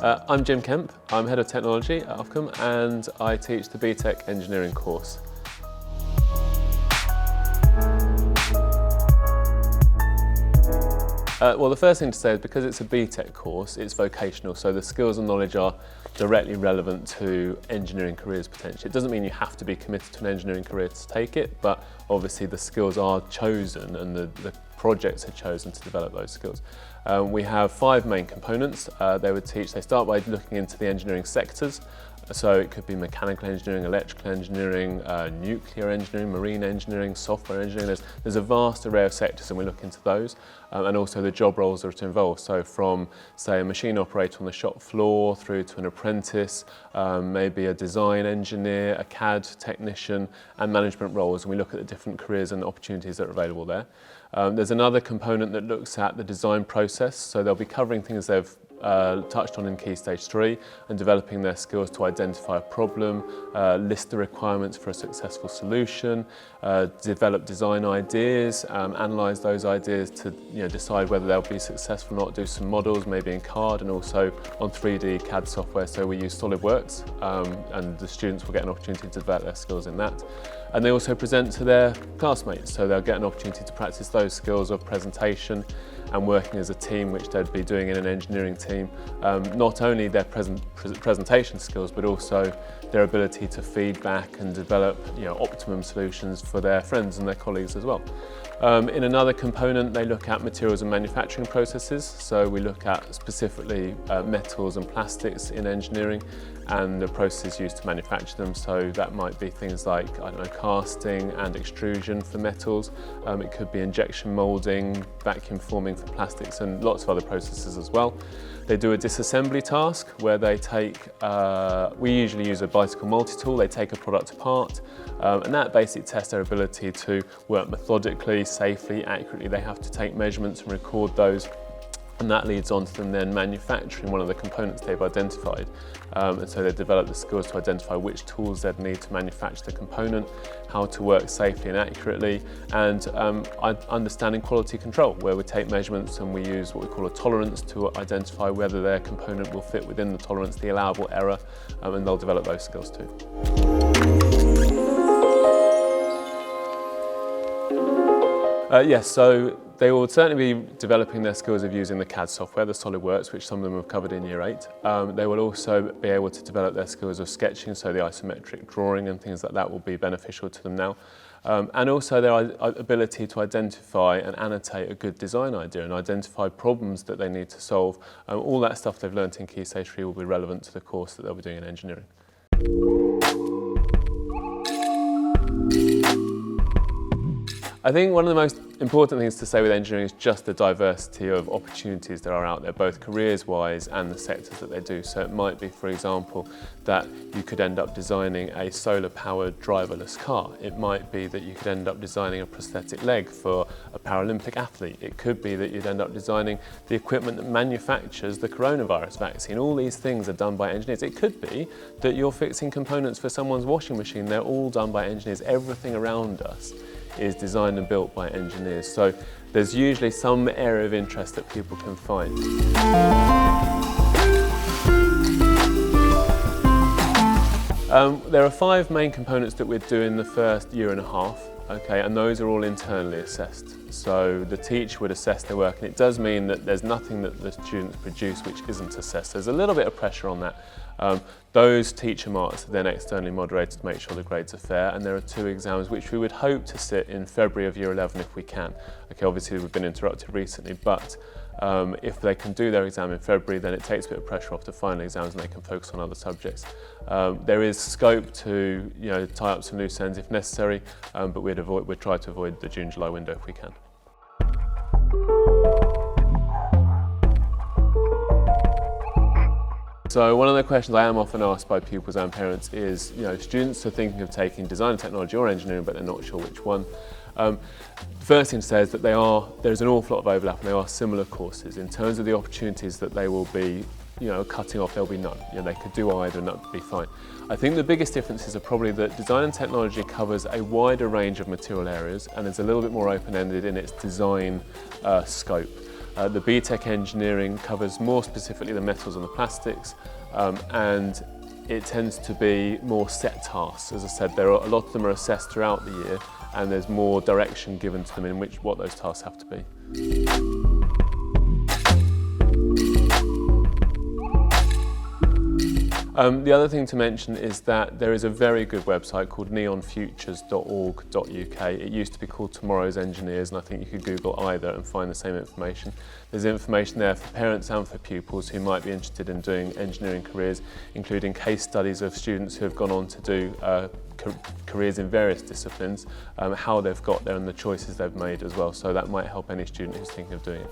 I'm Jim Kemp, I'm Head of Technology at Uffculme and I teach the BTEC Engineering course. Well, the first thing to say is because it's a BTEC course, it's vocational, so the skills and knowledge are directly relevant to engineering careers potentially. It doesn't mean you have to be committed to an engineering career to take it, but obviously the skills are chosen and the projects are chosen to develop those skills. We have 5 main components. They start by looking into the engineering sectors. So it could be mechanical engineering, electrical engineering, nuclear engineering, marine engineering, software engineering. There's a vast array of sectors and we look into those and also the job roles that are involved. So from, say, a machine operator on the shop floor through to an apprentice, maybe a design engineer, a CAD technician and management roles, and we look at the different careers and opportunities that are available there. There's another component that looks at the design process, so they'll be covering things they've touched on in Key Stage 3 and developing their skills to identify a problem, list the requirements for a successful solution, develop design ideas, analyse those ideas to decide whether they'll be successful or not, do some models maybe in CAD and also on 3D CAD software, so we use SolidWorks and the students will get an opportunity to develop their skills in that. And they also present to their classmates, so they'll get an opportunity to practice those skills of presentation and working as a team, which they'd be doing in an engineering team. Not only their presentation skills, but also their ability to feedback and develop optimum solutions for their friends and their colleagues as well. In another component, they look at materials and manufacturing processes. So we look at specifically metals and plastics in engineering and the processes used to manufacture them. So that might be things like, casting and extrusion for metals. It could be injection molding, vacuum forming for plastics and lots of other processes as well. They do a disassembly task where they take, we usually use a bicycle multi-tool, they take a product apart and that basically tests their ability to work methodically, safely, accurately. They have to take measurements and record those, and that leads on to them then manufacturing one of the components they've identified. And so they develop the skills to identify which tools they'd need to manufacture the component, how to work safely and accurately, and understanding quality control, where we take measurements and we use what we call a tolerance to identify whether their component will fit within the tolerance, the allowable error, and they'll develop those skills too. Yes, so they will certainly be developing their skills of using the CAD software, the SolidWorks, which some of them have covered in Year 8. They will also be able to develop their skills of sketching, so the isometric drawing and things like that will be beneficial to them now. And also their ability to identify and annotate a good design idea and identify problems that they need to solve. All that stuff they've learnt in Key Stage 3 will be relevant to the course that they'll be doing in engineering. I think one of the most important things to say with engineering is just the diversity of opportunities that are out there, both careers-wise and the sectors that they do. So it might be, for example, that you could end up designing a solar-powered driverless car. It might be that you could end up designing a prosthetic leg for a Paralympic athlete. It could be that you'd end up designing the equipment that manufactures the coronavirus vaccine. All these things are done by engineers. It could be that you're fixing components for someone's washing machine. They're all done by engineers. Everything around us is designed and built by engineers. So there's usually some area of interest that people can find. There are 5 main components that we're doing the first year and a half, okay, and those are all internally assessed. So the teacher would assess their work, and it does mean that there's nothing that the students produce which isn't assessed. There's a little bit of pressure on that. Those teacher marks are then externally moderated to make sure the grades are fair, and there are 2 exams which we would hope to sit in February of Year 11 if we can. Okay, obviously we've been interrupted recently, but if they can do their exam in February, then it takes a bit of pressure off the final exams and they can focus on other subjects. There is scope to tie up some loose ends if necessary, but we'd try to avoid the June-July window if we can. So one of the questions I am often asked by pupils and parents is, students are thinking of taking design, technology or engineering, but they're not sure which one. The first thing to say is that there's an awful lot of overlap and they are similar courses. In terms of the opportunities that they will be cutting off, there'll be none. They could do either and that would be fine. I think the biggest differences are probably that design and technology covers a wider range of material areas and is a little bit more open-ended in its design scope. The BTEC Engineering covers more specifically the metals and the plastics, and it tends to be more set tasks. As I said, a lot of them are assessed throughout the year, and there's more direction given to them in what those tasks have to be. The other thing to mention is that there is a very good website called neonfutures.org.uk. It used to be called Tomorrow's Engineers, and I think you could Google either and find the same information. There's information there for parents and for pupils who might be interested in doing engineering careers, including case studies of students who have gone on to do careers in various disciplines, how they've got there and the choices they've made as well. So that might help any student who's thinking of doing it.